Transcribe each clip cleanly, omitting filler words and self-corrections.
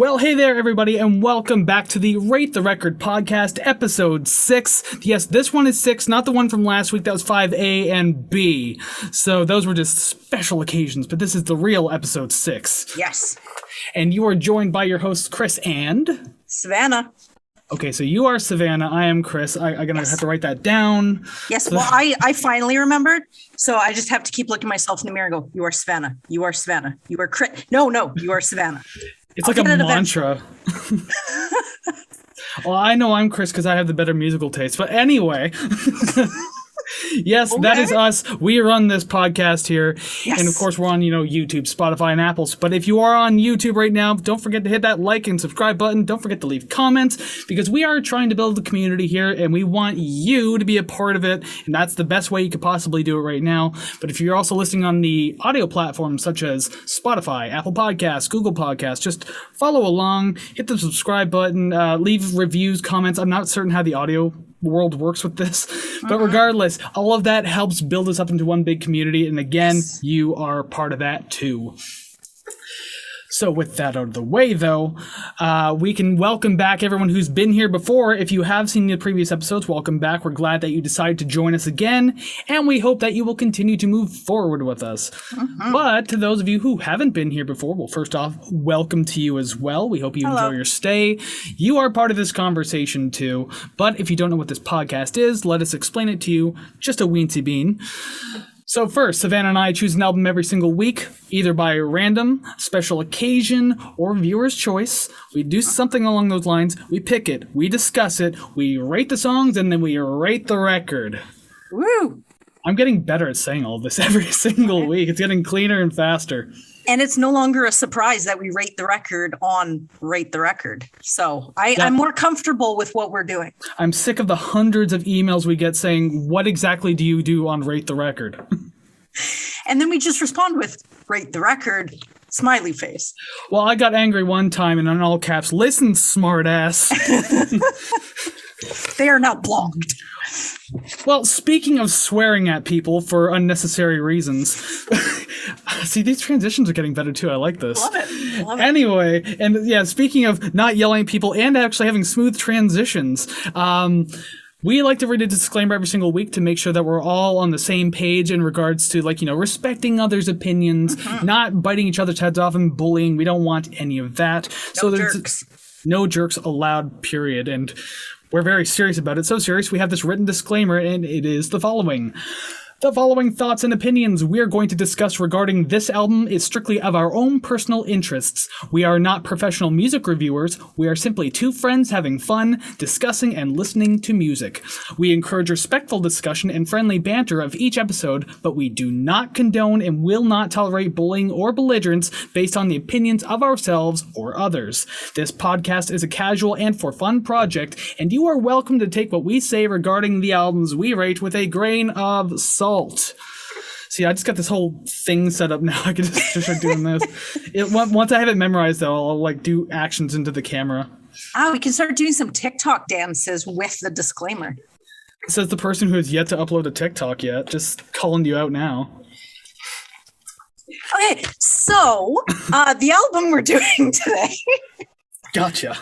Well, hey there, everybody, and welcome back to the Rate the Record podcast, episode 6. Yes, this one is 6, not the one from last week. That was 5A and B. So those were just special occasions, but this is the real episode 6. Yes. And you are joined by your hosts, Chris and... Savannah. Okay, so you are Savannah. I am Chris. I'm going to have to write that down. Yes, well, I finally remembered, so I just have to keep looking myself in the mirror and go, you are Savannah. You are Savannah. You are Chris. No, you are Savannah. It's like a mantra. Well, I know I'm Chris because I have the better musical taste. But anyway, yes, okay. That is us. We run this podcast here. Yes. And of course, we're on, YouTube, Spotify, and Apple. But if you are on YouTube right now, don't forget to hit that like and subscribe button. Don't forget to leave comments because we are trying to build a community here and we want you to be a part of it. And that's the best way you could possibly do it right now. But if you're also listening on the audio platforms such as Spotify, Apple Podcasts, Google Podcasts, just follow along, hit the subscribe button, leave reviews, comments. I'm not certain how the audio world works with this, but regardless, all of that helps build us up into one big community, and again, you are part of that too. So with that out of the way, though, we can welcome back everyone who's been here before. If you have seen the previous episodes, welcome back. We're glad that you decided to join us again, and we hope that you will continue to move forward with us. But to those of you who haven't been here before, well, first off, welcome to you as well. We hope you enjoy your stay. You are part of this conversation too, but if you don't know what this podcast is, let us explain it to you. Just a weensy bean. So first, Savannah and I choose an album every single week, either by random, special occasion, or viewer's choice. We do something along those lines. We pick it, we discuss it, we rate the songs, and then we rate the record. Woo! I'm getting better at saying all this every single week. It's getting cleaner and faster. And it's no longer a surprise that we rate the record on Rate the Record. So I'm more comfortable with what we're doing. I'm sick of the hundreds of emails we get saying, what exactly do you do on Rate the Record? And then we just respond with Rate the Record, smiley face. Well, I got angry one time and in all caps, listen, smart ass. They are now blocked. Well, speaking of swearing at people for unnecessary reasons, see, these transitions are getting better too. I like this. Love it. Anyway, and yeah, speaking of not yelling at people and actually having smooth transitions, we like to read a disclaimer every single week to make sure that we're all on the same page in regards to, respecting others' opinions, not biting each other's heads off and bullying. We don't want any of that. No jerks. No jerks allowed, period. And we're very serious about it. So serious, we have this written disclaimer, and it is the following. The following thoughts and opinions we are going to discuss regarding this album is strictly of our own personal interests. We are not professional music reviewers. We are simply two friends having fun, discussing and listening to music. We encourage respectful discussion and friendly banter of each episode, but we do not condone and will not tolerate bullying or belligerence based on the opinions of ourselves or others. This podcast is a casual and for fun project, and you are welcome to take what we say regarding the albums we rate with a grain of salt. See, I just got this whole thing set up now. I can just start doing this. Once I have it memorized, though, I'll do actions into the camera. We can start doing some TikTok dances with the disclaimer. Says the person who has yet to upload a TikTok yet. Just calling you out now. Okay, so the album we're doing today. Gotcha.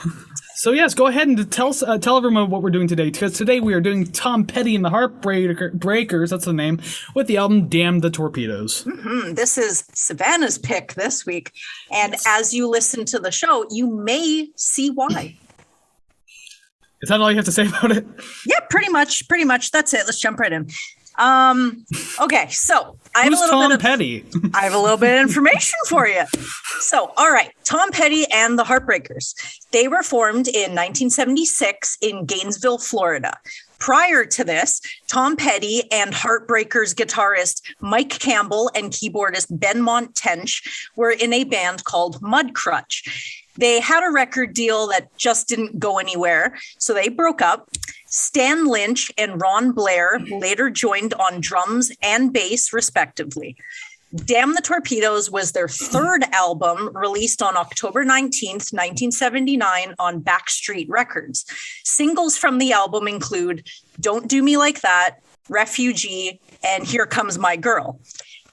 So yes, go ahead and tell everyone what we're doing today, because today we are doing Tom Petty and the Heartbreakers, that's the name, with the album Damn the Torpedoes. This is Savannah's pick this week, and as you listen to the show, you may see why. Is that all you have to say about it? Yeah, pretty much. That's it. Let's jump right in. Okay, so I have I have a little bit of information for you. So, all right, Tom Petty and the Heartbreakers. They were formed in 1976 in Gainesville, Florida. Prior to this, Tom Petty and Heartbreakers guitarist Mike Campbell and keyboardist Benmont Tench were in a band called Mudcrutch. They had a record deal that just didn't go anywhere, so they broke up. Stan Lynch and Ron Blair later joined on drums and bass, respectively. Damn the Torpedoes was their third album, released on October 19th, 1979 on Backstreet Records. Singles from the album include Don't Do Me Like That, Refugee, and Here Comes My Girl.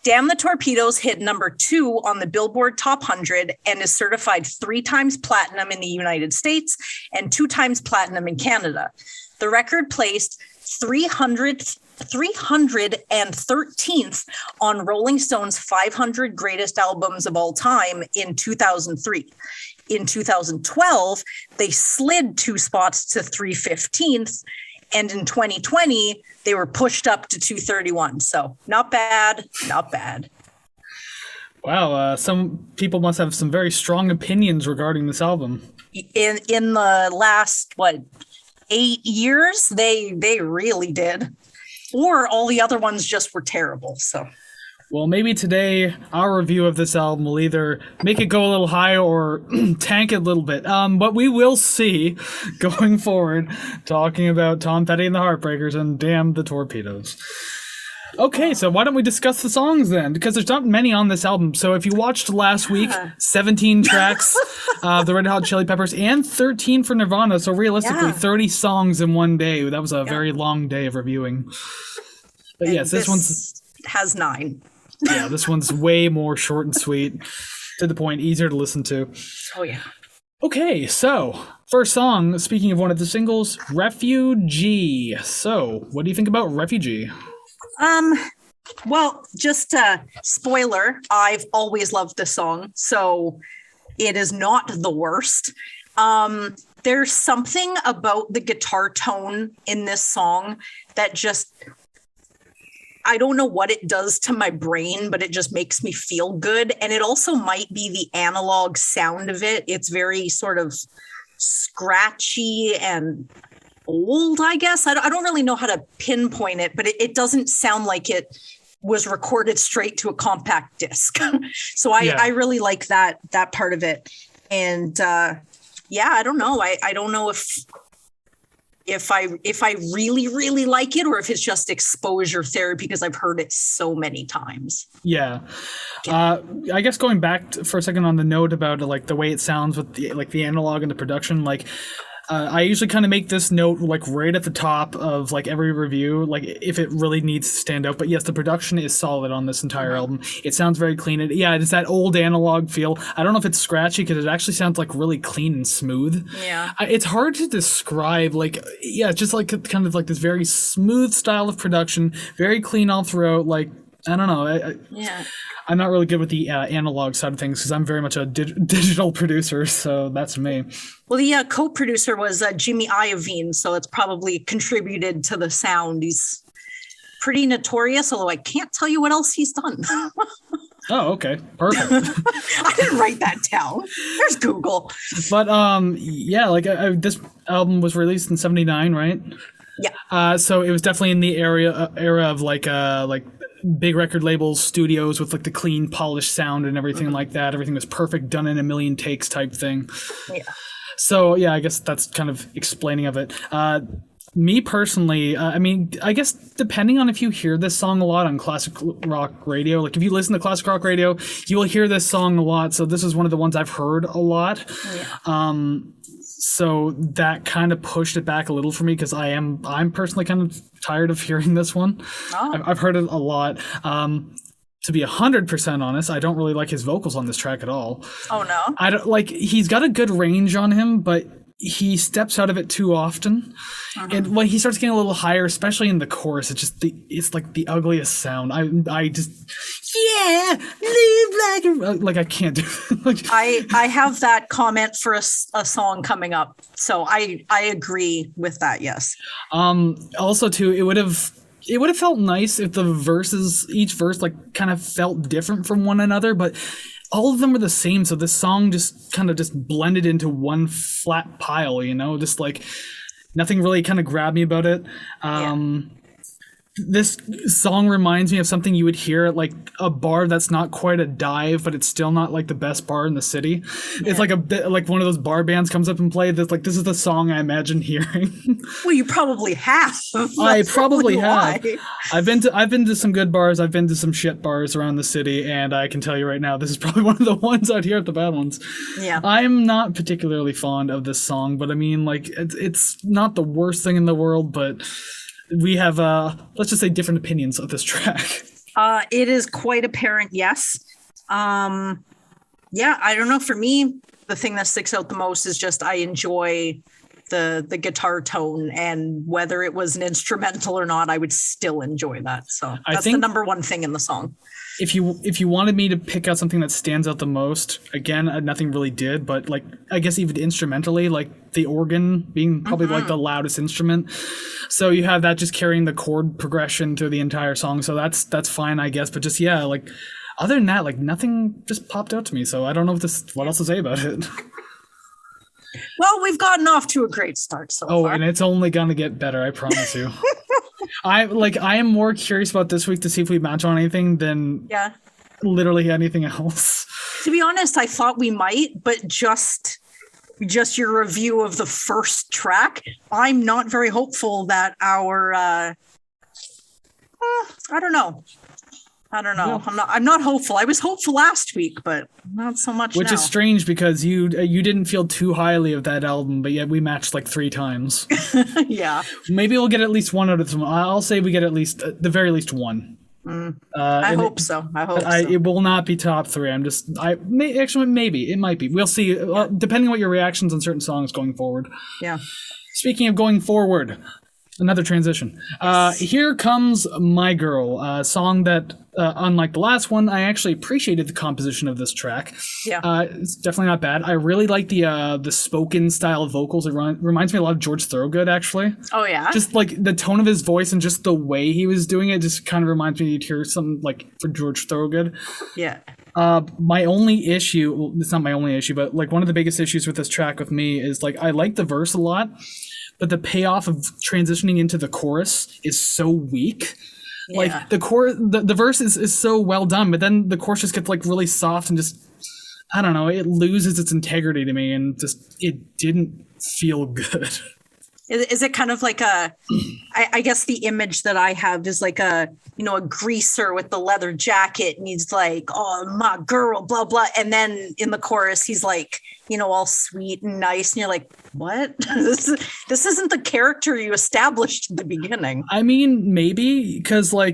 Damn the Torpedoes hit number 2 on the Billboard Top 100 and is certified 3 times platinum in the United States and 2 times platinum in Canada. The record placed 313th on Rolling Stone's 500 Greatest Albums of All Time in 2003. In 2012, they slid 2 spots to 315th, and in 2020, they were pushed up to 231. So not bad, not bad. Wow, some people must have some very strong opinions regarding this album. In the last, 8 years, they really did. Or all the other ones just were terrible, so... Well, maybe today our review of this album will either make it go a little high or tank it a little bit. But we will see going forward, talking about Tom Petty and the Heartbreakers and Damn the Torpedoes. Okay, so why don't we discuss the songs then? Because there's not many on this album. So if you watched last week, 17 tracks, the Red Hot Chili Peppers, and 13 for Nirvana. So realistically, 30 songs in one day. That was a very long day of reviewing. But yes, this one's... has 9. Yeah, this one's way more short and sweet, to the point, easier to listen to. Oh, yeah. Okay, so, first song, speaking of one of the singles, Refugee. So, what do you think about Refugee? Well, just a spoiler, I've always loved this song, so it is not the worst. There's something about the guitar tone in this song that just... I don't know what it does to my brain, but it just makes me feel good. And it also might be the analog sound of it. It's very sort of scratchy and old, I guess. I don't really know how to pinpoint it, but it doesn't sound like it was recorded straight to a compact disc. So I really like that part of it. And I don't know. I don't know if I really, really like it or if it's just exposure therapy because I've heard it so many times. Yeah. I guess going back for a second on the note about like the way it sounds with the analog and the production, I usually kind of make this note right at the top of every review, if it really needs to stand out. But yes, the production is solid on this entire album. It sounds very clean. It's that old analog feel. I don't know if it's scratchy because it actually sounds really clean and smooth. Yeah. It's hard to describe. Just kind of this very smooth style of production, very clean all throughout. I don't know. I'm not really good with the analog side of things because I'm very much a digital producer, so that's me. Well, the co-producer was Jimmy Iovine, so it's probably contributed to the sound. He's pretty notorious, although I can't tell you what else he's done. Oh, okay. Perfect. I didn't write that down. There's Google. But, this album was released in 79, right? Yeah. So it was definitely in the era of big record labels, studios with the clean, polished sound and everything like that. Everything was perfect, done in a million takes type thing. Yeah. So I guess that's kind of explaining of it. Me personally, I guess depending on if you hear this song a lot on classic rock radio, if you listen to classic rock radio, you will hear this song a lot. So this is one of the ones I've heard a lot. Yeah. So that kind of pushed it back a little for me because I'm personally kind of tired of hearing this one. Oh. I've heard it a lot. To be 100% honest, I don't really like his vocals on this track at all. Oh no. I don't he's got a good range on him, but he steps out of it too often. And when he starts getting a little higher, especially in the chorus, it's just it's the ugliest sound. I just live like I can't do it. I have that comment for a song coming up, so I agree with that. Yes. Also too, it would have felt nice if the verses, each verse kind of felt different from one another, but all of them were the same, so this song just kind of blended into one flat pile, just nothing really kind of grabbed me about it. This song reminds me of something you would hear at a bar that's not quite a dive, but it's still not the best bar in the city. Yeah. It's a bit one of those bar bands comes up and play this this is the song I imagine hearing. Well, you probably have. I probably have. Why. I've been to some good bars. I've been to some shit bars around the city, and I can tell you right now, this is probably one of the ones out here at the bad ones. Yeah. I'm not particularly fond of this song, but it's not the worst thing in the world, but we have let's just say different opinions of this track. It is quite apparent, yes. Yeah, I don't know. For me, the thing that sticks out the most is just I enjoy the guitar tone, and whether it was an instrumental or not, I would still enjoy that. So that's the number one thing in the song. If you wanted me to pick out something that stands out the most, again, nothing really did, but like I guess even instrumentally, like the organ being probably like the loudest instrument. So you have that just carrying the chord progression through the entire song. So that's fine, I guess. But just like other than that, like nothing just popped out to me. So I don't know what else to say about it. Well, we've gotten off to a great start so far. And it's only gonna get better, I promise you. I am more curious about this week to see if we match on anything than literally anything else. To be honest, I thought we might, but just your review of the first track, I'm not very hopeful that our I don't know. Yeah. I'm not hopeful. I was hopeful last week, but not so much Which now. is strange because you didn't feel too highly of that album, but yet we matched like 3 times. Yeah. Maybe we'll get at least one out of them. I'll say we get at least the very least one. I hope so. It will not be top 3. Actually maybe it might be. We'll see. Depending on what your reactions on certain songs going forward. Yeah. Speaking of going forward, another transition. Here Comes My Girl, a song that, unlike the last one, I actually appreciated the composition of this track. Yeah. It's definitely not bad. I really like the spoken style vocals. It reminds me a lot of George Thorogood, actually. Oh, yeah? Just like the tone of his voice and just the way he was doing it just kind of reminds me to hear something like for George Thorogood. Yeah. My only issue, well, it's not my only issue, but like one of the biggest issues with this track with me is like I like the verse a lot, but the payoff of transitioning into the chorus is so weak. Yeah. Like the chorus, the verse is so well done, but then the chorus just gets like really soft and just, I don't know, it loses its integrity to me, and just it didn't feel good. Is it kind of like I guess the image that I have is like a greaser with the leather jacket, and he's like, oh, my girl, blah, blah. And then in the chorus, he's like, all sweet and nice. And you're like, what? This isn't the character you established at the beginning. I mean, maybe, because I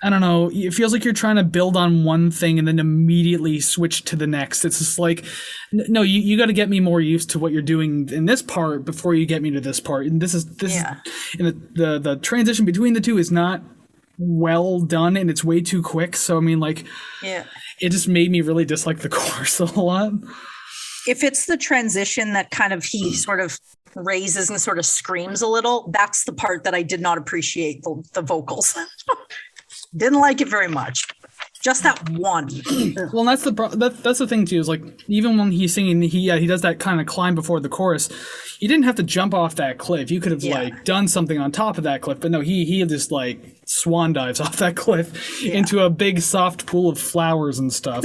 don't know, it feels like you're trying to build on one thing and then immediately switch to the next. It's just like, no, you got to get me more used to what you're doing in this part before you get me to this part. And this is and the transition between the two is not well done, and it's way too quick. So I mean, it just made me really dislike the chorus a lot. If it's the transition that kind of he sort of raises and sort of screams a little, that's the part that I did not appreciate the vocals. Didn't like it very much. Just that one. Well, that's the thing too. Is like even when he's singing, he does that kind of climb before the chorus. You didn't have to jump off that cliff. You could have done something on top of that cliff, but no, he just like swan dives off that cliff into a big soft pool of flowers and stuff.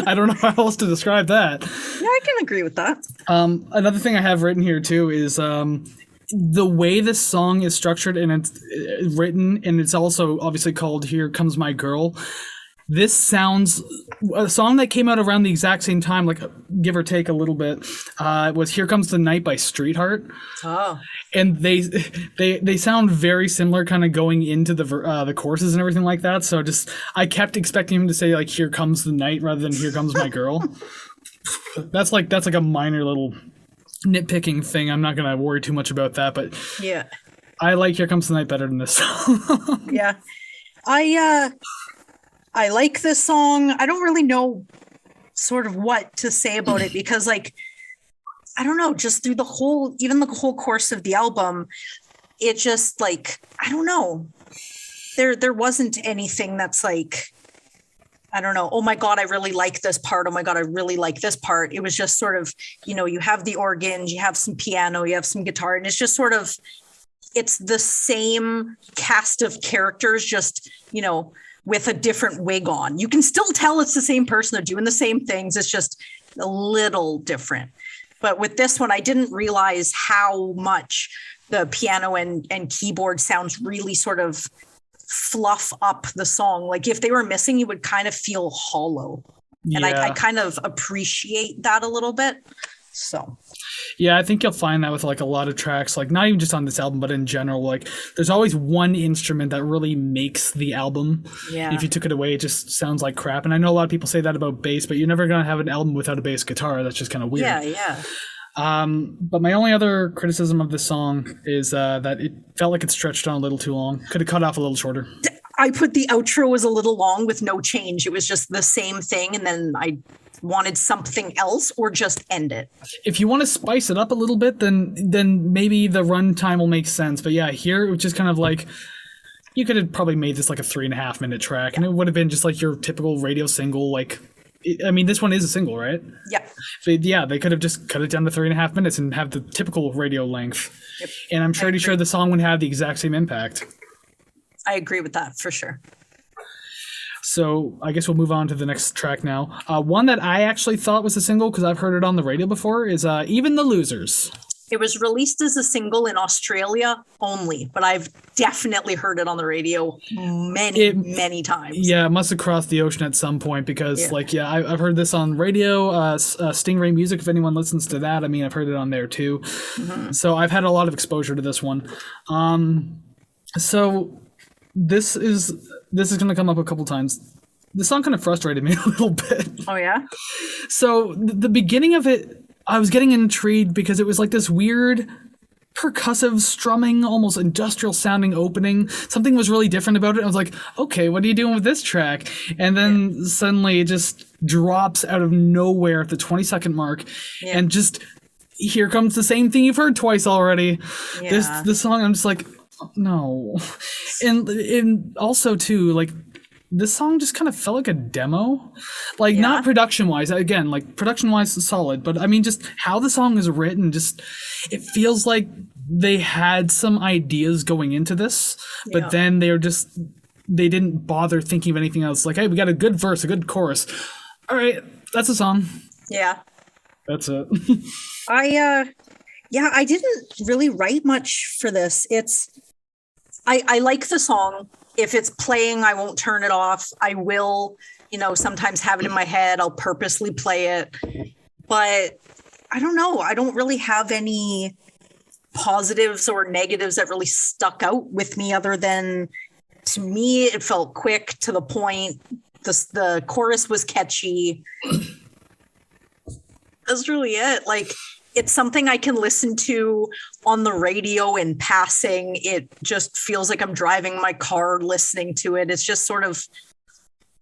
I don't know how else to describe that. Yeah, I can agree with that. Another thing I have written here too is the way this song is structured, and it's written, and it's also obviously called Here Comes My Girl. This sounds, a song that came out around the exact same time, like give or take a little bit, was Here Comes the Night by Streetheart. Oh. And they sound very similar, kind of going into the choruses and everything like that. So I kept expecting him to say like Here Comes the Night rather than Here Comes My Girl. That's like a minor little nitpicking thing. I'm not gonna worry too much about that, but yeah, I like Here Comes the Night better than this song. Yeah, I like this song. I don't really know sort of what to say about it, because like, I don't know, just through the whole course of the album, it just like, I don't know, there wasn't anything that's like, I don't know, oh my God, I really like this part. Oh my God, I really like this part. It was just sort of, you have the organs, you have some piano, you have some guitar, and it's just sort of, it's the same cast of characters, just, with a different wig on. You can still tell it's the same person. They're doing the same things. It's just a little different. But with this one, I didn't realize how much the piano and keyboard sounds really sort of fluff up the song. Like if they were missing, you would kind of feel hollow. Yeah. And I kind of appreciate that a little bit. So Yeah, I think you'll find that with like a lot of tracks, like not even just on this album, but in general, like there's always one instrument that really makes the album. yeah. If you took it away, it just sounds like crap. And I know a lot of people say that about bass, but you're never gonna have an album without a bass guitar. That's just kind of weird. Yeah. But my only other criticism of this song is that it felt like it stretched on a little too long. Could have cut off a little shorter. I put the outro was a little long with no change. It was just the same thing, and then I wanted something else or just end it. If you want to spice it up a little bit, then maybe the runtime will make sense. But yeah, here it was just kind of like you could have probably made this like a 3.5 minute track, and it would have been just like your typical radio single. Like, I mean, this one is a single, right? Yeah. But yeah, they could have just cut it down to 3.5 minutes and have the typical radio length. Yep. And I'm pretty sure the song would have the exact same impact. I agree with that for sure. So I guess we'll move on to the next track now. One that I actually thought was a single because I've heard it on the radio before is Even the Losers. It was released as a single in Australia only, but I've definitely heard it on the radio many times. Yeah, it must have crossed the ocean at some point because, I've heard this on radio, Stingray Music, if anyone listens to that. I mean, I've heard it on there too. Mm-hmm. So I've had a lot of exposure to this one. So this is going to come up a couple times. The song kind of frustrated me a little bit. Oh, yeah? So the beginning of it, I was getting intrigued because it was like this weird percussive strumming, almost industrial sounding opening. Something was really different about it. I was like, okay, what are you doing with this track? And then suddenly it just drops out of nowhere at the 20-second mark. Yeah. And just, here comes the same thing you've heard twice already. Yeah. This song, I'm just like, no. And also too, like, this song just kind of felt like a demo, like not production wise. Again, like production wise, it's solid, but I mean, just how the song is written, just it feels like they had some ideas going into this, but then they didn't bother thinking of anything else. Like, hey, we got a good verse, a good chorus. All right, that's a song. Yeah, that's it. I didn't really write much for this. I like the song. If it's playing, I won't turn it off. I will, sometimes have it in my head. I'll purposely play it. But I don't know. I don't really have any positives or negatives that really stuck out with me other than, to me, it felt quick, to the point. The chorus was catchy. That's really it. Like, it's something I can listen to on the radio in passing. It just feels like I'm driving my car listening to it. It's just sort of,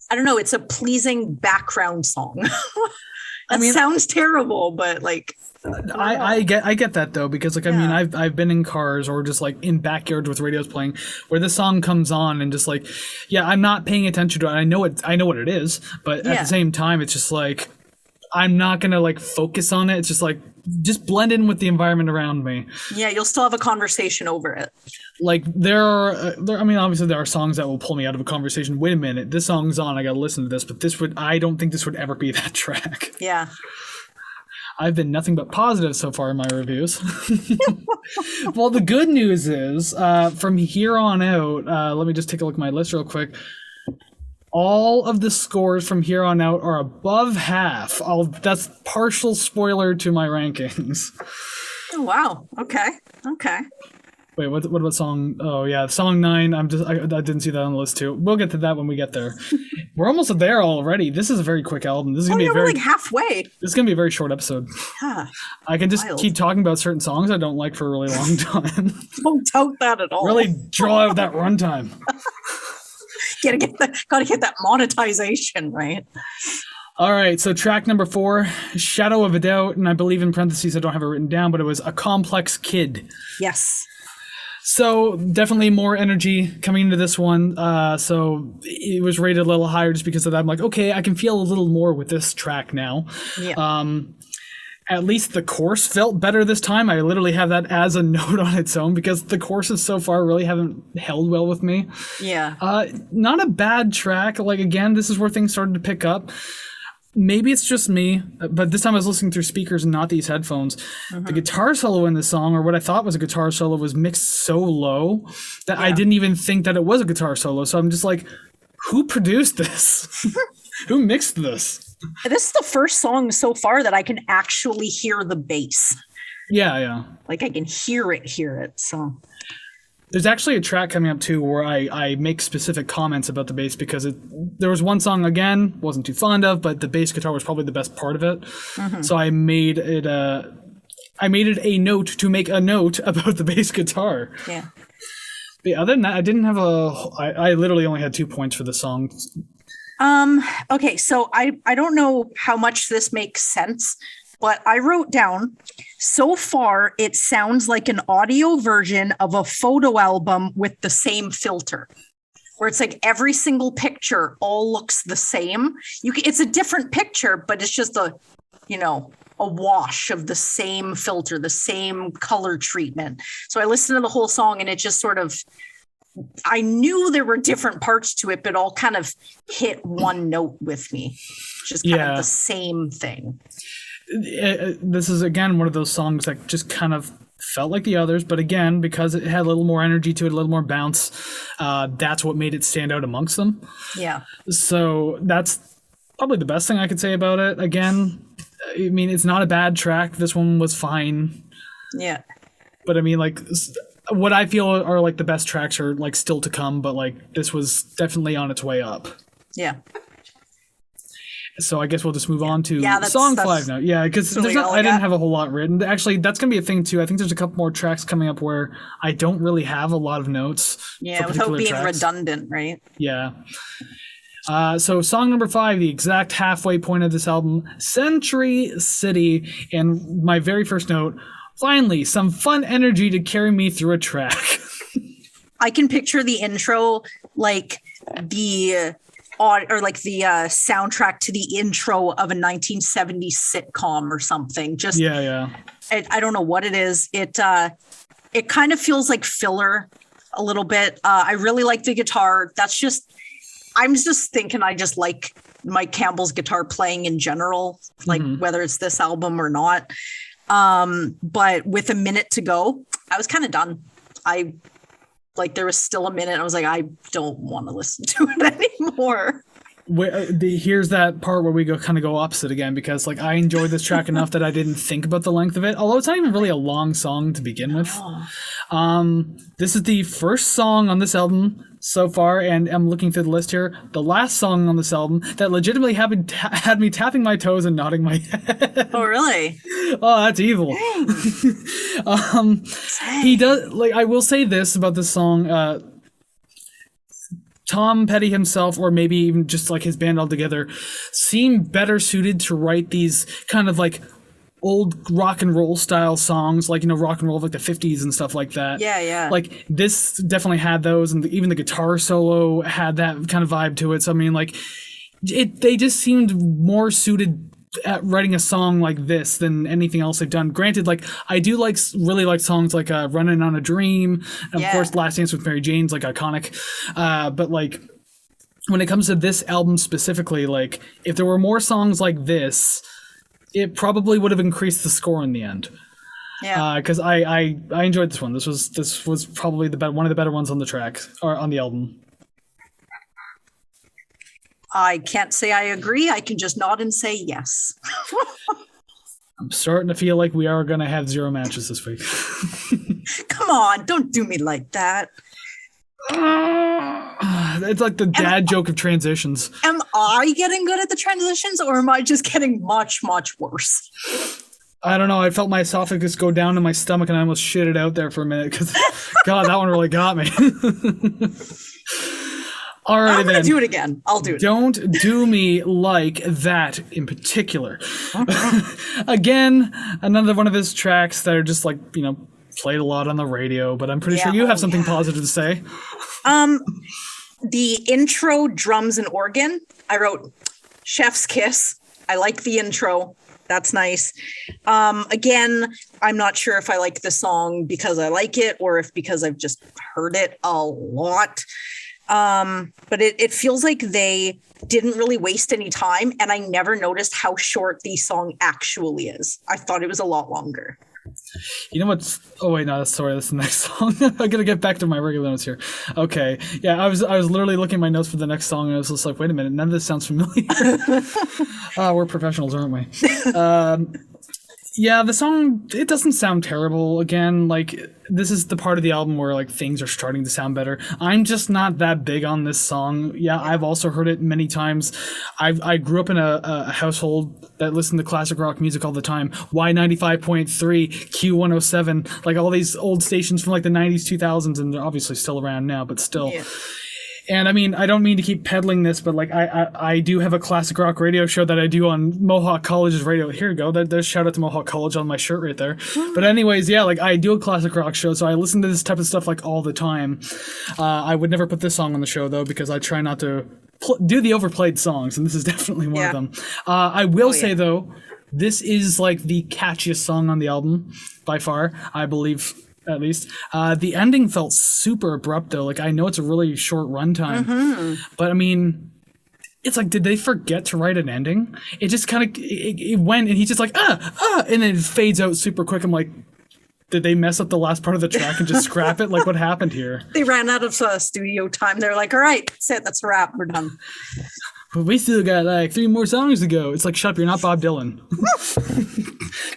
I don't know, it's a pleasing background song. Sounds terrible, but like, I get that though, because like, I mean, I've been in cars or just like in backyards with radios playing where the song comes on and just like, I'm not paying attention to it. I know what it is, but at the same time, it's just like, I'm not going to like focus on it. It's just like, just blend in with the environment around me. Yeah, you'll still have a conversation over it. Like obviously there are songs that will pull me out of a conversation. Wait a minute, this song's on. I got to listen to this, but I don't think this would ever be that track. Yeah. I've been nothing but positive so far in my reviews. Well, the good news is from here on out, let me just take a look at my list real quick. All of the scores from here on out are above half. That's partial spoiler to my rankings. Oh, wow. Okay. Wait, what about song? Oh, yeah, song 9. I didn't see that on the list too. We'll get to that when we get there. We're almost there already. This is a very quick album. This is gonna be we're like halfway. This is gonna be a very short episode. I can just keep talking about certain songs I don't like for a really long time. Don't doubt that at all. Really draw out that runtime. Gotta get that monetization, right? All right, so track number 4, Shadow of a Doubt, and I believe in parentheses, I don't have it written down, but it was A Complex Kid. Yes. So definitely more energy coming into this one. So it was rated a little higher just because of that. I'm like, okay, I can feel a little more with this track now. Yeah. At least the chorus felt better this time. I literally have that as a note on its own because the choruses so far really haven't held well with me. Yeah. Not a bad track. Like, again, this is where things started to pick up. Maybe it's just me, but this time I was listening through speakers and not these headphones. Mm-hmm. The guitar solo in this song, or what I thought was a guitar solo, was mixed so low that I didn't even think that it was a guitar solo. So I'm just like, who produced this? Who mixed this? This is the first song so far that I can actually hear the bass. Yeah. Like I can hear it. So there's actually a track coming up too where I make specific comments about the bass because there was one song, again, wasn't too fond of, but the bass guitar was probably the best part of it. Mm-hmm. So I made it a note to make a note about the bass guitar. Yeah. But other than that, I didn't have I literally only had 2 points for the song. Okay, so I don't know how much this makes sense, but I wrote down, so far it sounds like an audio version of a photo album with the same filter, where it's like every single picture all looks the same. It's a different picture, but it's just a wash of the same filter, the same color treatment. So I listened to the whole song and it just sort of, I knew there were different parts to it, but all kind of hit one note with me. Just kind of the same thing. This is, again, one of those songs that just kind of felt like the others, but again, because it had a little more energy to it, a little more bounce, that's what made it stand out amongst them. Yeah. So that's probably the best thing I could say about it. Again, I mean, it's not a bad track. This one was fine. Yeah. But I mean, like, what I feel are like the best tracks are like still to come, but like this was definitely on its way up. Yeah. So I guess we'll just move on to that's song 5 now. Yeah, because I didn't have a whole lot written. Actually, that's going to be a thing too. I think there's a couple more tracks coming up where I don't really have a lot of notes. Yeah, without being redundant, right? Yeah. So song number 5, the exact halfway point of this album, Century City. And my very first note, finally, some fun energy to carry me through a track. I can picture the intro like the soundtrack to the intro of a 1970s sitcom or something. Just I don't know what it is. It kind of feels like filler a little bit. I really like the guitar. I'm just thinking I just like Mike Campbell's guitar playing in general, like whether it's this album or not. But with a minute to go, I was kind of done. There was still a minute. I was like, I don't want to listen to it anymore. Here's that part where we go opposite again, because like I enjoyed this track enough that I didn't think about the length of it, although it's not even really a long song to begin with. This is the first song on this album so far, and I'm looking through the list here, the last song on this album that legitimately had me tapping my toes and nodding my head. Oh, really? Oh, that's evil. He does, like, I will say this about this song, Tom Petty himself, or maybe even just like his band altogether, seem better suited to write these kind of like old rock and roll style songs, like, rock and roll of like the 50s and stuff like that. Yeah. Like this definitely had those, and even the guitar solo had that kind of vibe to it. So I mean, like, they just seemed more suited at writing a song like this than anything else they've done. Granted, like, I do really like songs like Running on a Dream, and of course Last Dance with Mary Jane's like iconic, but like when it comes to this album specifically, like if there were more songs like this, it probably would have increased the score in the end. Because I enjoyed this one. This was probably one of the better ones on the track, or on the album. I can't say I agree. I can just nod and say yes. I'm starting to feel like we are going to have 0 matches this week. Come on, don't do me like that. It's like the dad joke of transitions. Am I getting good at the transitions, or am I just getting much, much worse? I don't know. I felt my esophagus go down to my stomach and I almost shit it out there for a minute because, God, that one really got me. All right, I'm going to do it again. I'll do it. Don't do me like that in particular. Again, another one of his tracks that are just like, played a lot on the radio, but I'm pretty sure you have something positive to say. The intro, drums and organ, I wrote chef's kiss. I like the intro. That's nice. Again, I'm not sure if I like the song because I like it or if because I've just heard it a lot. But it feels like they didn't really waste any time, and I never noticed how short the song actually is. I thought it was a lot longer. You know what's? Oh wait, no, sorry, that's the next song. I gotta get back to my regular notes here. Okay, yeah, I was literally looking at my notes for the next song, and I was just like, wait a minute, none of this sounds familiar. We're professionals, aren't we? Yeah, the song, it doesn't sound terrible. Again, like, this is the part of the album where, like, things are starting to sound better. I'm just not that big on this song. Yeah, I've also heard it many times. I grew up in a household that listened to classic rock music all the time. Y95.3, Q107, like, all these old stations from, like, the 90s, 2000s, and they're obviously still around now, but still. Yeah. And I mean, I don't mean to keep peddling this, but like I do have a classic rock radio show that I do on Mohawk College's radio. Here we go. There's shout out to Mohawk College on my shirt right there. But anyways, yeah, like I do a classic rock show, so I listen to this type of stuff like all the time. I would never put this song on the show though, because I try not to do the overplayed songs, and this is definitely one of them. I will say though, this is like the catchiest song on the album by far, I believe. At least. The ending felt super abrupt, though. Like, I know it's a really short runtime, but I mean, it's like, did they forget to write an ending? It just kind of, it went, and he's just like, and then it fades out super quick. I'm like, did they mess up the last part of the track and just scrap it? Like, what happened here? They ran out of studio time. They're like, all right, that's it. That's a wrap. We're done. But we still got like 3 more songs to go. It's like, shut up, you're not Bob Dylan.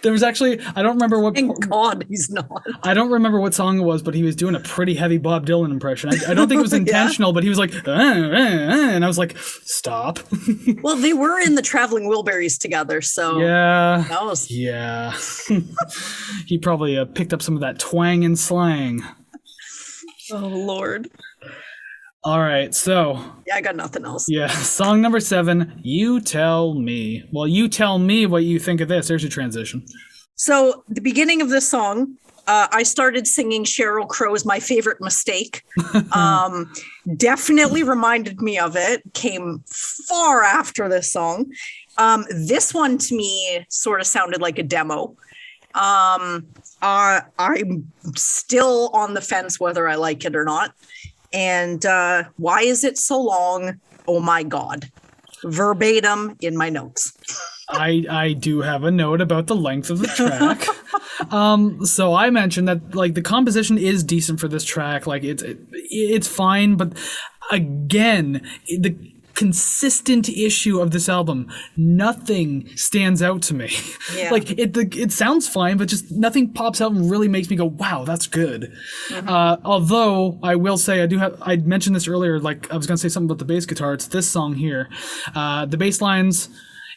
There was actually, I don't remember what. Thank God he's not. I don't remember what song it was, but he was doing a pretty heavy Bob Dylan impression. I don't think it was intentional, but he was like, and I was like, stop. Well, they were in the Traveling Wilburys together, so. Yeah. That was. Yeah. He probably picked up some of that twang and slang. Oh, Lord. All right, so. Yeah, I got nothing else. Yeah, song number 7, You Tell Me. Well, you tell me what you think of this. There's your transition. So, the beginning of this song, I started singing Sheryl Crow's My Favorite Mistake. Definitely reminded me of it. Came far after this song. This one, to me, sort of sounded like a demo. I'm still on the fence whether I like it or not. And why is it so long? Oh my God. Verbatim in my notes. I do have a note about the length of the track. So I mentioned that like the composition is decent for this track. Like it's fine, but again, the consistent issue of this album, nothing stands out to me. Yeah. Like it sounds fine, but just nothing pops out and really makes me go, wow, that's good. Although I will say I mentioned this earlier, like I was gonna say something about the bass guitar. It's this song here. The bass lines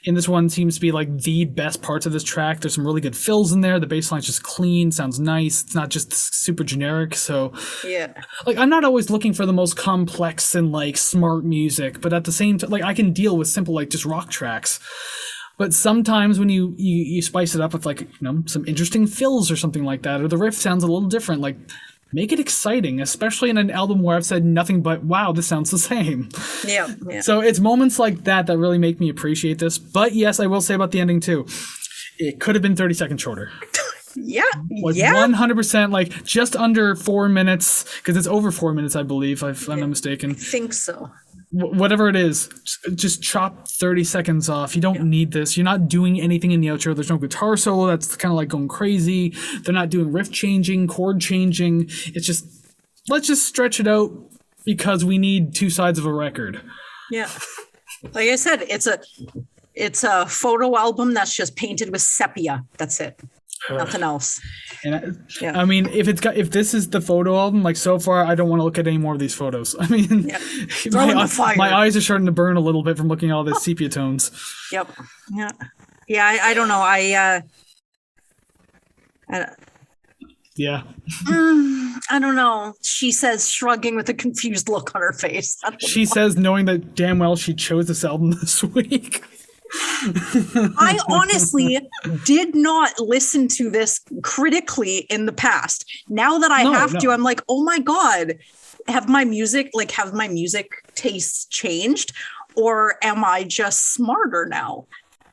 in this one seems to be like the best parts of this track. There's some really good fills in there. The bass line's just clean, sounds nice. It's not just super generic. So yeah, like I'm not always looking for the most complex and like smart music, but at the same time, like I can deal with simple like just rock tracks. But sometimes when you spice it up with like, you know, some interesting fills or something like that, or the riff sounds a little different, like make it exciting, especially in an album where I've said nothing but, wow, this sounds the same. Yeah. So it's moments like that that really make me appreciate this. But yes, I will say about the ending too. It could have been 30 seconds shorter. Yeah. Like 100%, like just under 4 minutes, because it's over 4 minutes, I believe, if I'm not mistaken. I think so. Whatever it is, just chop 30 seconds off. You don't need this. You're not doing anything in the outro. There's no guitar solo that's kind of like going crazy. They're not doing riff changing, chord changing. It's just, let's just stretch it out because we need 2 sides of a record. Yeah. Like I said, it's a photo album that's just painted with sepia. That's it. Nothing else. And I mean, if this is the photo album, like so far, I don't want to look at any more of these photos. I mean, my eyes are starting to burn a little bit from looking at all these sepia tones. Yep. Yeah. I don't know. I don't know. She says, shrugging with a confused look on her face. She says, knowing that damn well she chose this album this week. I honestly did not listen to this critically in the past. Now that I have to, I'm like, oh my God, have my music tastes changed, or am I just smarter now?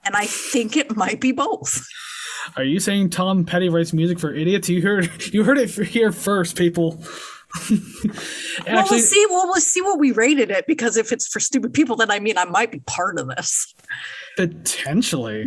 And I think it might be both. Are you saying Tom Petty writes music for idiots? You heard it here first, people. Actually, we'll see what we rated it, because if it's for stupid people, then I might be part of this. Potentially.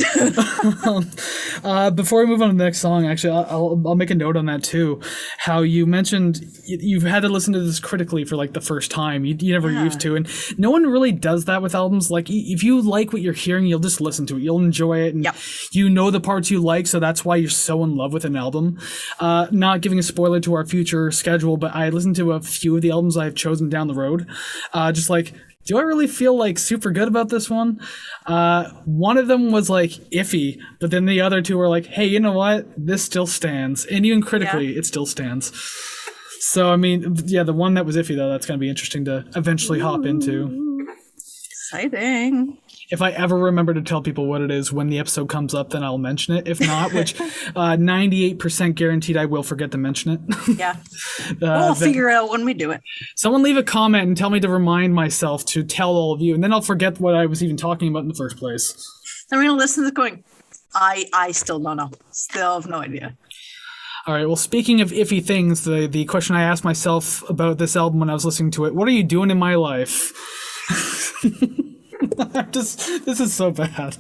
Before we move on to the next song, actually, I'll make a note on that too. How you mentioned you've had to listen to this critically for like the first time. You never used to, and no one really does that with albums. Like if you like what you're hearing, you'll just listen to it. You'll enjoy it, and you know the parts you like, so that's why you're so in love with an album. Not giving a spoiler to our future schedule, but I listened to a few of the albums I've chosen down the road. Just like, do I really feel like super good about this one? One of them was like iffy, but then the other two were like, hey, you know what? This still stands. And even critically, it still stands. So, I mean, yeah, the one that was iffy, though, that's going to be interesting to eventually hop into. Exciting. If I ever remember to tell people what it is when the episode comes up, then I'll mention it. If not, which 98% guaranteed I will forget to mention it. Yeah. We'll figure it out when we do it. Someone leave a comment and tell me to remind myself to tell all of you, and then I'll forget what I was even talking about in the first place. I'm going to listen to this going, I still don't know. Still have no idea. All right. Well, speaking of iffy things, the question I asked myself about this album when I was listening to it, what are you doing in my life? This is so bad.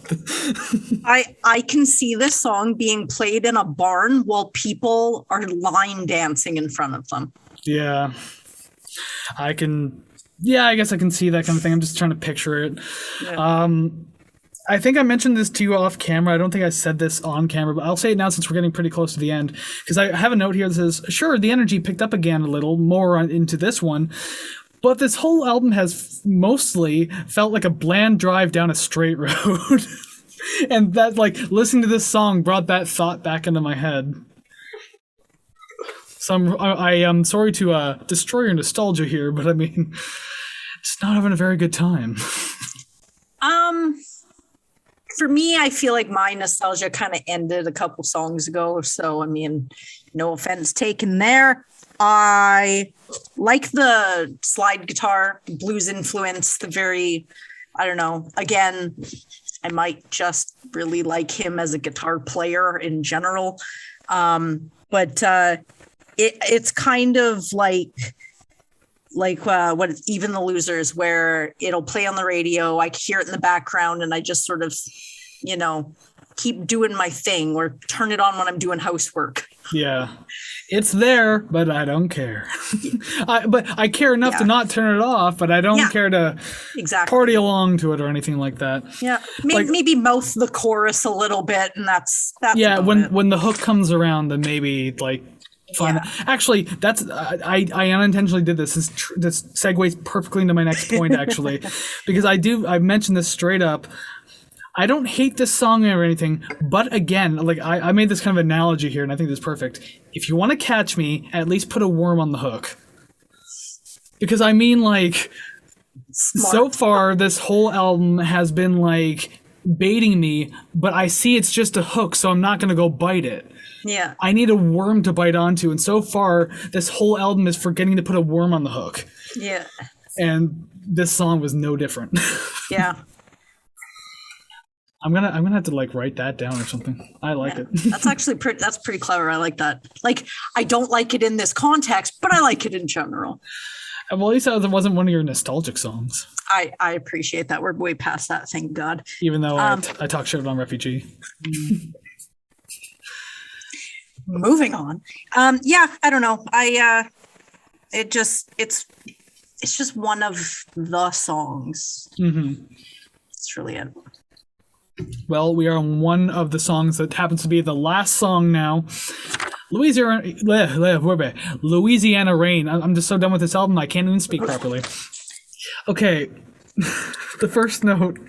I can see this song being played in a barn while people are line dancing in front of them. Yeah. I guess I can see that kind of thing. I'm just trying to picture it. Yeah. I think I mentioned this to you off camera. I don't think I said this on camera, but I'll say it now since we're getting pretty close to the end. Because I have a note here that says, sure, the energy picked up again a little more into this one. But this whole album has mostly felt like a bland drive down a straight road. And that, like, listening to this song brought that thought back into my head. So I am sorry to destroy your nostalgia here, but I mean, just not having a very good time. For me, I feel like my nostalgia kind of ended a couple songs ago. So, I mean, no offense taken there. I like the slide guitar, blues influence, the very, I don't know, again, I might just really like him as a guitar player in general. But it's kind of like what is Even the Losers, where it'll play on the radio, I hear it in the background, and I just sort of, keep doing my thing, or turn it on when I'm doing housework. Yeah, it's there, but I don't care. But I care enough to not turn it off, but I don't care to party along to it or anything like that. Yeah, maybe mouth the chorus a little bit, and that's yeah. When the hook comes around, then maybe like. Fine. Yeah. Actually, that's I unintentionally did this. This segues perfectly into my next point, actually, because I mentioned this straight up. I don't hate this song or anything, but again, like I made this kind of analogy here, and I think this is perfect. If you want to catch me, at least put a worm on the hook. Because I mean, like, so far, this whole album has been like baiting me, but I see it's just a hook, so I'm not going to go bite it. Yeah. I need a worm to bite onto, and so far, this whole album is forgetting to put a worm on the hook. Yeah. And this song was no different. Yeah. I'm gonna have to like write that down or something. I like it. That's actually pretty clever. I like that. Like, I don't like it in this context, but I like it in general. Well, at least that wasn't one of your nostalgic songs. I appreciate that. We're way past that, thank God. Even though I talk shit on Refugee. Moving on. Yeah, I don't know. It's just one of the songs. Mm-hmm. It's really it. Well, we are on one of the songs that happens to be the last song now. Louisiana Rain. I'm just so done with this album, I can't even speak properly. Okay, the first note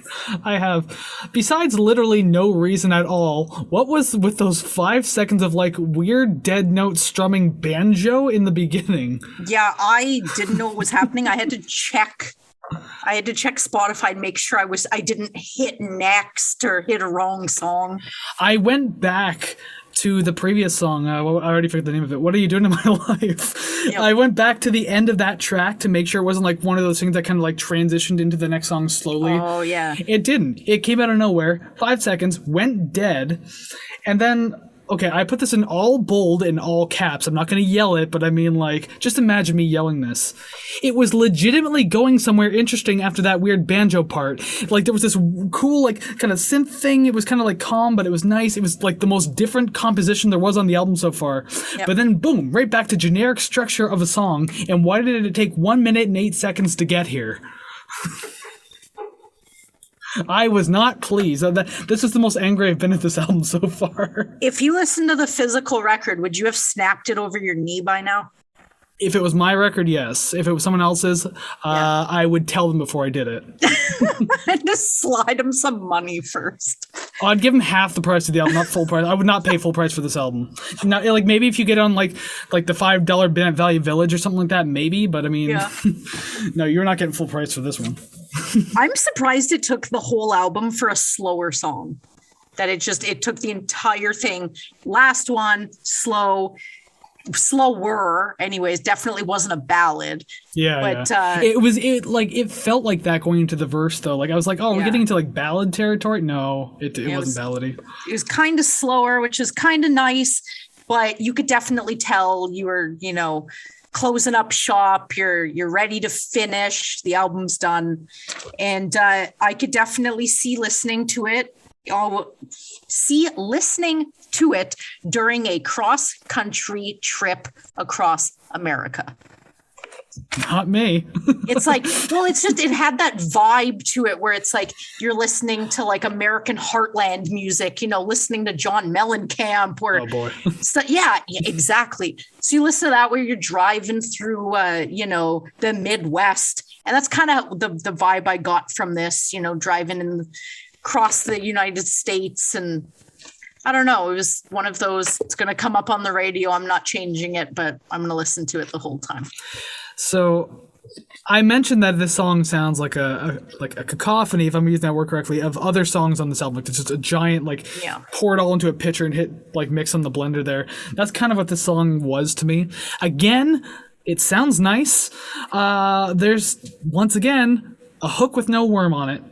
I have, besides literally no reason at all, what was with those 5 seconds of like weird dead note strumming banjo in the beginning? Yeah, I didn't know what was happening. I had to check Spotify and make sure I didn't hit next or hit a wrong song. I went back to the previous song. I already forgot the name of it. What Are You Doing in My Life? Yep. I went back to the end of that track to make sure it wasn't like one of those things that kind of like transitioned into the next song slowly. Oh, yeah. It didn't. It came out of nowhere. 5 seconds, went dead. And then okay, I put this in all bold and all caps. I'm not going to yell it, but I mean, like, just imagine me yelling this. It was legitimately going somewhere interesting after that weird banjo part. Like, there was this cool, like, kind of synth thing. It was kind of, like, calm, but it was nice. It was, like, the most different composition there was on the album so far. Yep. But then, boom, right back to generic structure of a song. And why did it take 1 minute and 8 seconds to get here? I was not pleased. This is the most angry I've been at this album so far. If you listen to the physical record, would you have snapped it over your knee by now? If it was my record, yes. If it was someone else's, I would tell them before I did it. I'd just slide them some money first. I'd give them half the price of the album, not full price. I would not pay full price for this album. Now, like maybe if you get on like the $5 Bennett Value Village or something like that, maybe. But I mean, no, you're not getting full price for this one. I'm surprised it took the whole album for a slower song. That it took the entire thing. Last one, slower anyways, definitely wasn't a ballad. But it felt like that going into the verse though. Like I was like, oh, we're getting into like ballad territory. No, it wasn't ballady. It was kind of slower, which is kind of nice, but you could definitely tell you were, closing up shop. You're ready to finish. The album's done. And I could definitely see listening to it during a cross-country trip across America. Not me. It's like, well, it had that vibe to it where it's like you're listening to like American Heartland music, listening to John Mellencamp or, oh boy. So, yeah, exactly. So you listen to that where you're driving through, the Midwest. And that's kind of the vibe I got from this, driving across the United States. And I don't know, it was one of those, it's going to come up on the radio. I'm not changing it, but I'm going to listen to it the whole time. So I mentioned that this song sounds like a cacophony, if I'm using that word correctly, of other songs on this album. Like it's just a giant, pour it all into a pitcher and hit, mix on the blender there. That's kind of what this song was to me. Again, it sounds nice. There's, once again, a hook with no worm on it.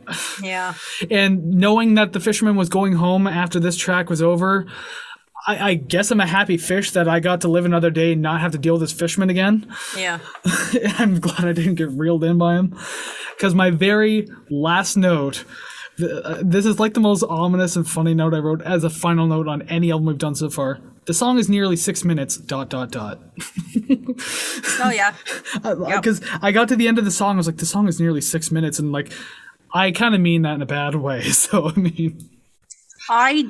Yeah. And knowing that the fisherman was going home after this track was over, I guess I'm a happy fish that I got to live another day and not have to deal with this fisherman again. Yeah. I'm glad I didn't get reeled in by him. Because my very last note, this is like the most ominous and funny note I wrote as a final note on any album we've done so far. The song is nearly 6 minutes, ... Oh, yeah. Because I got to the end of the song, I was like, the song is nearly 6 minutes. And I kind of mean that in a bad way. So, I mean. I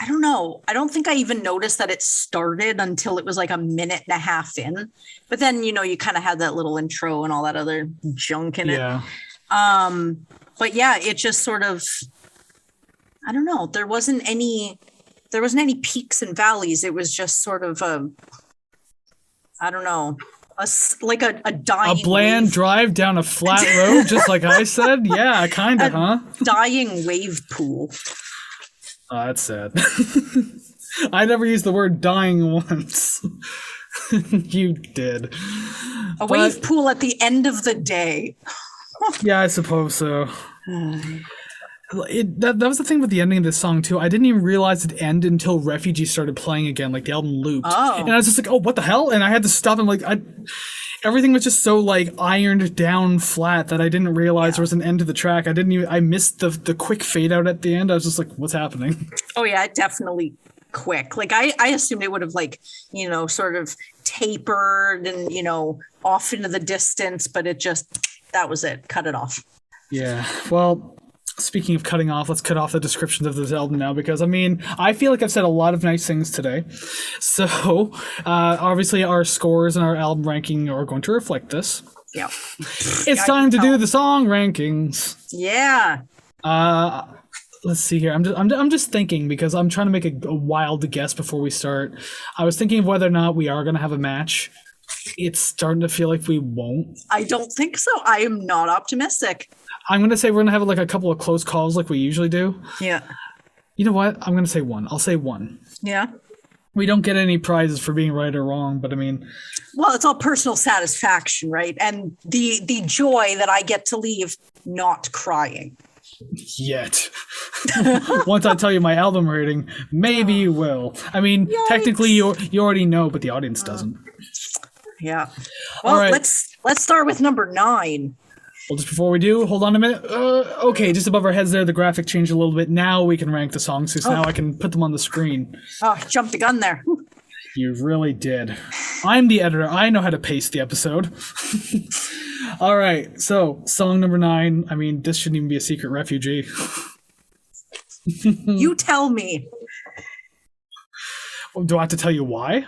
don't know. I don't think I even noticed that it started until it was like a minute and a half in. But then, you kind of had that little intro and all that other junk in it. Yeah. But yeah, it just sort of, I don't know. There wasn't any peaks and valleys. It was just sort of I don't know, a dying. A bland wave. drive down a flat road, just like I said? Yeah, kind of, huh? Dying wave pool. Oh, that's sad. I never used the word dying once. You did. Wave pool at the end of the day. Yeah, I suppose so. That was the thing with the ending of this song, too. I didn't even realize it ended until Refugee started playing again, the album looped. Oh. And I was just like, oh, what the hell? And I had to stop and everything was just so ironed down flat that I didn't realize there was an end to the track. I missed the quick fade out at the end. I was just like, what's happening? Oh yeah, definitely quick. I assumed it would have sort of tapered and, off into the distance, but that was it. Cut it off. Yeah. Well, speaking of cutting off, let's cut off the descriptions of this album now, because I feel like I've said a lot of nice things today. So obviously our scores and our album ranking are going to reflect this. Yeah. It's time to do the song rankings. Yeah. Let's see here. I'm just thinking, because I'm trying to make a wild guess before we start. I was thinking of whether or not we are going to have a match. It's starting to feel like we won't. I don't think so. I am not optimistic. I'm going to say we're going to have a couple of close calls like we usually do. Yeah. You know what? I'm going to say one. I'll say one. Yeah. We don't get any prizes for being right or wrong, but well, it's all personal satisfaction, right? And the joy that I get to leave not crying. Yet. Once I tell you my album rating, maybe you will. I mean, Yikes. Technically you already know, but the audience doesn't. Yeah. Well, All right. let's start with number 9. Well, just before we do, hold on a minute. Okay, just above our heads there, the graphic changed a little bit. Now we can rank the songs, so now I can put them on the screen. Oh, jumped the gun there. You really did. I'm the editor. I know how to pace the episode. All right, so song number 9. I mean, this shouldn't even be a secret, Refugee. You tell me. Do I have to tell you why?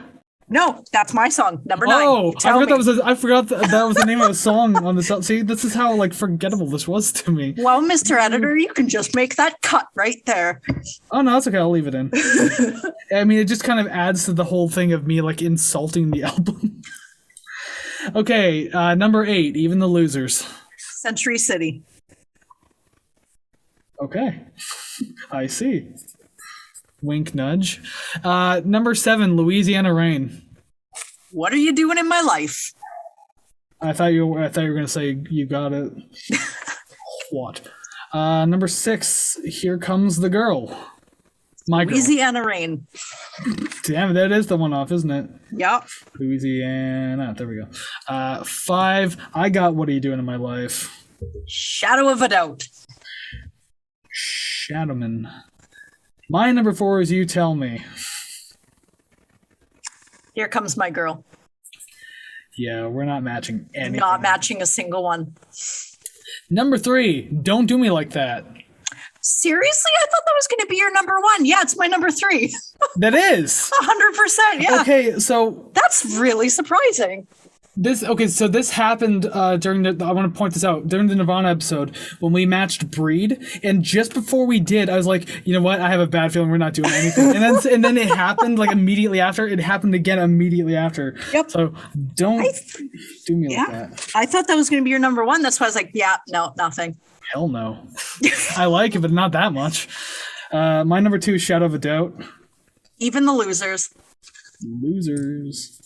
No, that's my song, number 9. Oh, Tell me. I forgot that was the name of the song on the song. See, this is how forgettable this was to me. Well, Mr. Editor, you can just make that cut right there. Oh no, that's okay. I'll leave it in. I mean, it just kind of adds to the whole thing of me insulting the album. Okay, number 8, Even the Losers. Century City. Okay, I see. Wink, nudge. Number 7, Louisiana Rain. What are you doing in my life? I thought you were gonna say You Got It. What? Number 6, Here Comes the Girl. My Girl. Louisiana Rain. Damn, that is the one off, isn't it? Yep. Louisiana. There we go. 5, I Got What Are You Doing in My Life. Shadow of a Doubt. Shadowman. My number 4 is You Tell Me. Here Comes My Girl. Yeah, we're not matching anything. Not matching a single one. Number 3, Don't Do Me Like That. Seriously? I thought that was going to be your number 1. Yeah, it's my number 3. That is. 100%. Yeah. Okay, so That's really surprising. this happened during the, I want to point this out, during the Nirvana episode when we matched Breed, and just before we did, I was like, you know what, I have a bad feeling we're not doing anything. And then it happened immediately after. It happened again immediately after. Yep. So don't do me like that. I thought that was going to be your number 1. That's why I was like, yeah, no, nothing. Hell no. I like it, but not that much. My number 2 is Shadow of a Doubt. Even the Losers. Losers.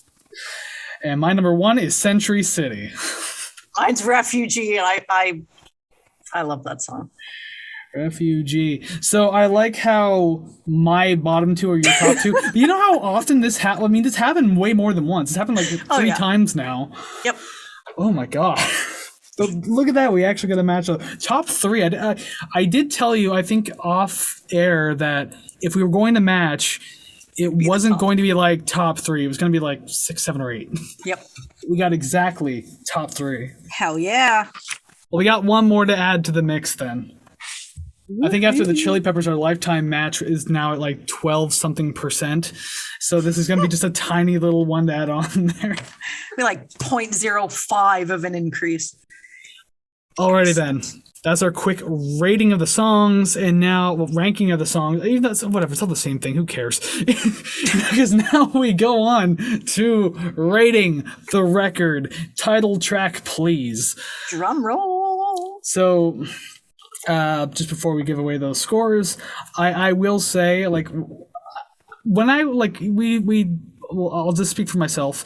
And my number 1 is Century City. Mine's Refugee. I love that song. Refugee. So I like how my bottom 2 are your top 2. But you know how often this happened? I mean, this happened way more than once. It's happened 3 times now. Yep. Oh my god. So look at that. We actually got a match. Top 3. I did tell you, I think off air, that if we were going to match, it wasn't going to be top 3. It was going to be 6, 7, or 8. Yep. We got exactly top 3. Hell yeah. Well, we got one more to add to the mix then. I think after the Chili Peppers, our lifetime match is now at 12 something %. So this is going to be just a tiny little one to add on there. Be 0.05 of an increase. Alrighty then. That's our quick rating of the songs, and now ranking of the songs. Even though whatever, it's all the same thing. Who cares? Because now we go on to rating the record. Title track, please. Drum roll. So, just before we give away those scores, I will say, when I'll just speak for myself.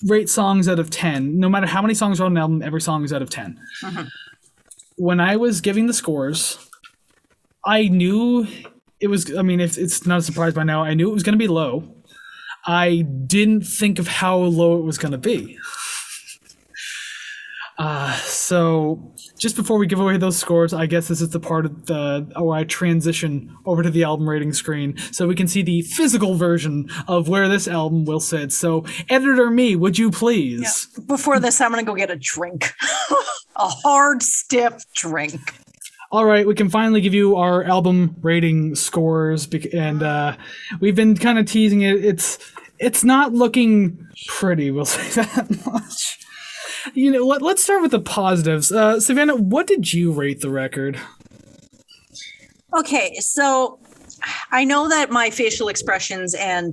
Rate songs out of 10. No matter how many songs are on an album, every song is out of 10. Mm-hmm. When I was giving the scores, I knew it was, I mean, if it's not a surprise by now, I knew it was going to be low. I didn't think of how low it was going to be. So just before we give away those scores, I guess this is the part of where I transition over to the album rating screen so we can see the physical version of where this album will sit. So editor me, would you please? Yeah. Before this, I'm going to go get a drink. A hard, stiff drink. All right, we can finally give you our album rating scores, and we've been kind of teasing it. It's not looking pretty, we'll say that much. You know, let's start with the positives. Savannah, what did you rate the record? Okay, so I know that my facial expressions and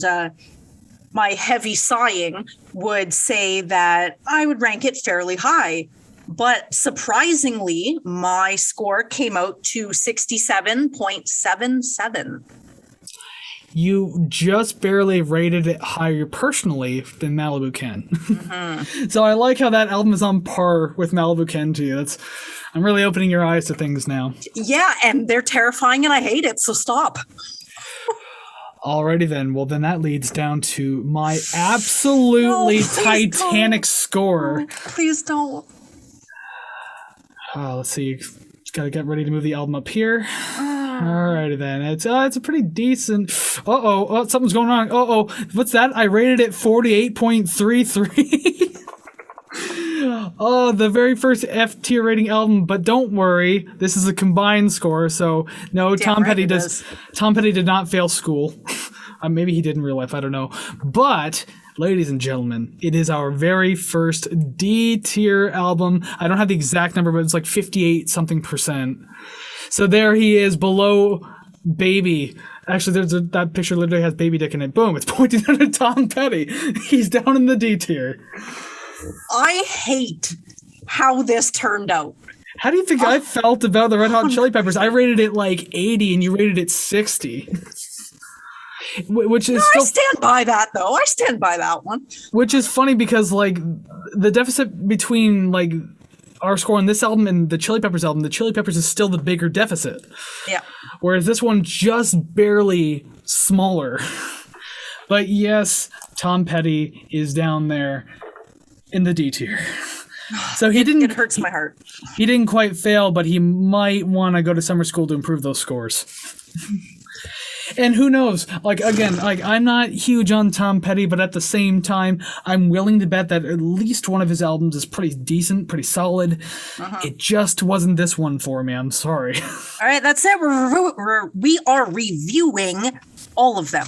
my heavy sighing would say that I would rank it fairly high. But surprisingly, my score came out to 67.77. You just barely rated it higher personally than Malibu Ken. Mm-hmm. So I like how that album is on par with Malibu Ken too. I'm really opening your eyes to things now. Yeah, and they're terrifying and I hate it, so stop. Alrighty then. Well, then that leads down to my absolutely titanic score. No, please don't. Let's see. Gotta get ready to move the album up here. Alrighty then. It's a pretty decent. Oh, something's going on. What's that? I rated it 48.33. Oh, the very first F tier rating album, but don't worry, this is a combined score, so no, Tom Petty did not fail school. Maybe he did in real life, I don't know. But, ladies and gentlemen, it is our very first D tier album. I don't have the exact number, but it's like 58 something %. So there he is below Baby. Actually, that picture literally has Baby Dick in it. Boom, it's pointing at Tom Petty. He's down in the D tier. I hate how this turned out. How do you think I felt about the Red Hot Chili Peppers? I rated it like 80 and you rated it 60. Which is I stand by that, though. I stand by that one. Which is funny because, like, the deficit between, like, our score on this album and the Chili Peppers album, the Chili Peppers is still the bigger deficit. Yeah. Whereas this one just barely smaller. But yes, Tom Petty is down there in the D tier. So it hurts my heart. He didn't quite fail, but he might want to go to summer school to improve those scores. And who knows? Like, again, like, I'm not huge on Tom Petty, but at the same time, I'm willing to bet that at least one of his albums is pretty decent, pretty solid. It just wasn't this one for me. I'm sorry. All right, that's it. We are reviewing all of them.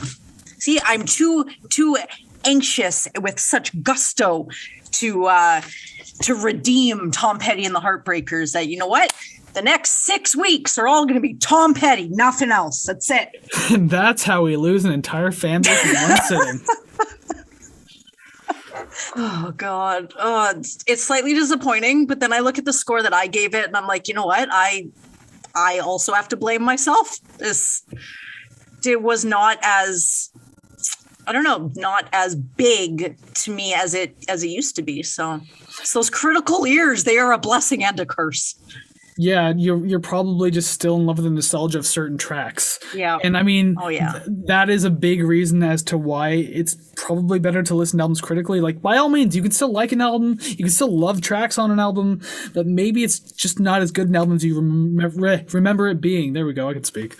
See, I'm too anxious with such gusto to redeem Tom Petty and the Heartbreakers that, you know what? The next 6 weeks are all going to be Tom Petty, nothing else. That's it. And that's how we lose an entire fan base in one sitting. Oh, God. It's slightly disappointing, but then I look at the score that I gave it, and I'm like, you know what? I also have to blame myself. It was not as... I don't know, not as big to me as it used to be. So those critical ears, they are a blessing and a curse. Yeah, you're probably just still in love with the nostalgia of certain tracks. Yeah. And I mean, that is a big reason as to why it's probably better to listen to albums critically. Like, by all means, you can still like an album, you can still love tracks on an album, but maybe it's just not as good an album as you remember it being. There we go, I can speak.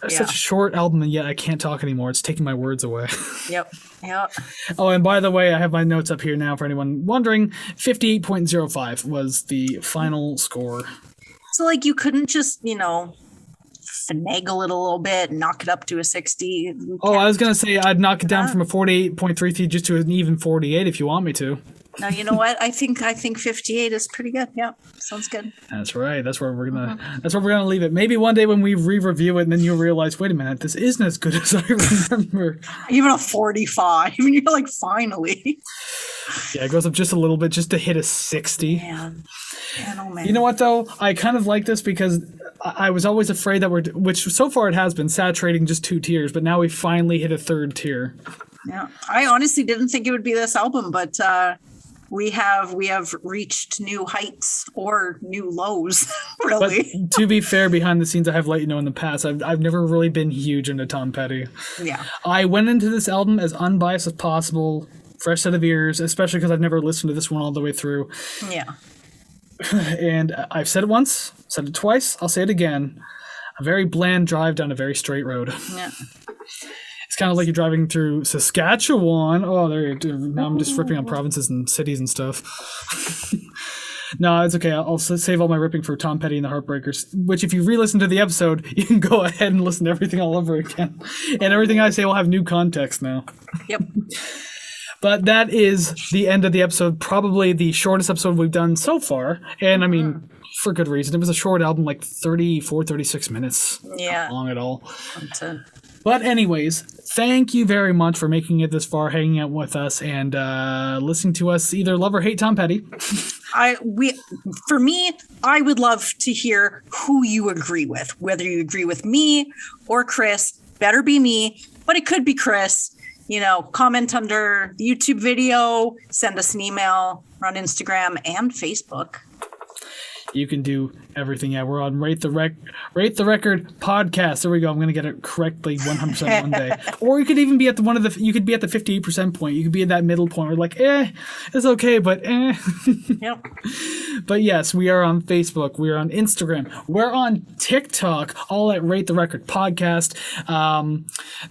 Such a short album, and yet I can't talk anymore. It's taking my words away. Yep. Oh, and by the way, I have my notes up here now for anyone wondering. 58.05 was the final score. So, like, you couldn't just, finagle it a little bit and knock it up to a 60. Oh, I was going to say I'd knock it down from a 48.33 just to an even 48 if you want me to. No, you know what? I think 58 is pretty good. Yeah, sounds good. That's right. That's where we're gonna leave it. Maybe one day when we re-review it, and then you'll realize, wait a minute, this isn't as good as I remember. Even a 45, and you're like, finally. Yeah, it goes up just a little bit, just to hit a 60. Man, oh man. You know what though? I kind of like this because I was always afraid that which so far it has been saturating just 2 tiers, but now we finally hit a 3rd tier. Yeah, I honestly didn't think it would be this album, but. We have reached new heights or new lows, really. But to be fair, behind the scenes, I have let you know in the past, I've never really been huge into Tom Petty. Yeah. I went into this album as unbiased as possible, fresh set of ears, especially because I've never listened to this one all the way through. Yeah. And I've said it once, said it twice, I'll say it again. A very bland drive down a very straight road. Yeah. It's kind of like you're driving through Saskatchewan. Oh, now I'm just ripping on provinces and cities and stuff. No, it's okay. I'll save all my ripping for Tom Petty and the Heartbreakers, which if you re-listen to the episode, you can go ahead and listen to everything all over again. And everything I say will have new context now. Yep. But that is the end of the episode, probably the shortest episode we've done so far. And I mean, for good reason. It was a short album, like 36 minutes. Yeah. Not long at all. That's it. But anyways, thank you very much for making it this far, hanging out with us, and listening to us either love or hate Tom Petty. For me, I would love to hear who you agree with, whether you agree with me or Chris. Better be me, but it could be Chris. Comment under the YouTube video, send us an email. We're on Instagram and Facebook. You can do everything. Yeah, we're on Rate the Record podcast. There we go. I'm gonna get it correctly 100% one day. Or you could even be at you could be at the 58% point. You could be at that middle point where like, it's okay, but Yep. But yes, we are on Facebook. We are on Instagram. We're on TikTok, all at Rate the Record Podcast.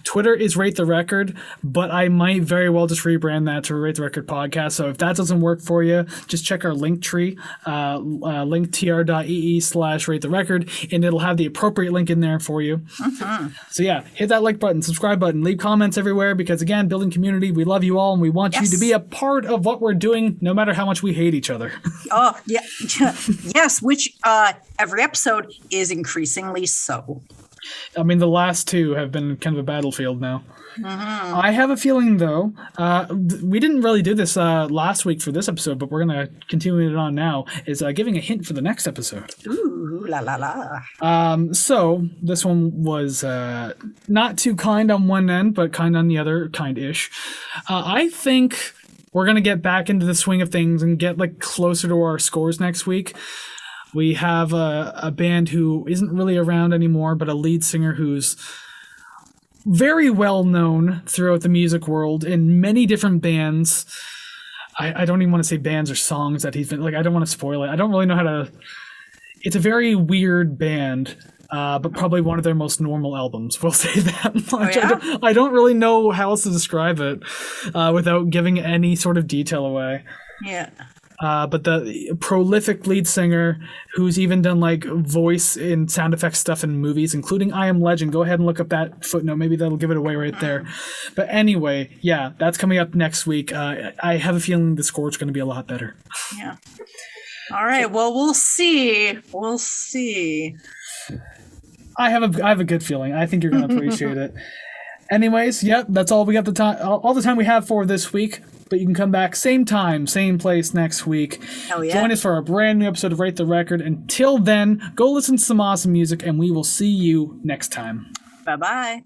Twitter is Rate the Record, but I might very well just rebrand that to Rate the Record Podcast. So if that doesn't work for you, just check our link tree, linktr.ee/Rate the Record, and it'll have the appropriate link in there for you. So yeah, hit that like button, subscribe button, leave comments everywhere, because again, building community, we love you all, and we want you to be a part of what we're doing, no matter how much we hate each other. Oh, yeah. Yes, which every episode is increasingly so. I mean, the last two have been kind of a battlefield now. I have a feeling, though, we didn't really do this last week for this episode, but we're going to continue it on now, is giving a hint for the next episode. Ooh, la la la. So this one was not too kind on one end, but kind on the other, kind-ish. I think we're going to get back into the swing of things and get like closer to our scores next week. We have a band who isn't really around anymore, but a lead singer who's very well known throughout the music world in many different bands. I don't even want to say bands or songs that he's been like. I don't want to spoil it. I don't really know how to. It's a very weird band, but probably one of their most normal albums. We'll say that much. Oh, yeah? I don't really know how else to describe it without giving any sort of detail away. Yeah. But the prolific lead singer who's even done like voice and sound effects stuff in movies, including I Am Legend. Go ahead and look up that footnote. Maybe that'll give it away right there. But anyway, yeah, that's coming up next week. I have a feeling the score's going to be a lot better. Yeah. All right. Well, we'll see. We'll see. I have a good feeling. I think you're going to appreciate it. Anyways, yep, that's all we got all the time we have for this week. But you can come back same time, same place next week. Hell yeah. Join us for a brand new episode of Rate the Record. Until then, go listen to some awesome music, and we will see you next time. Bye-bye.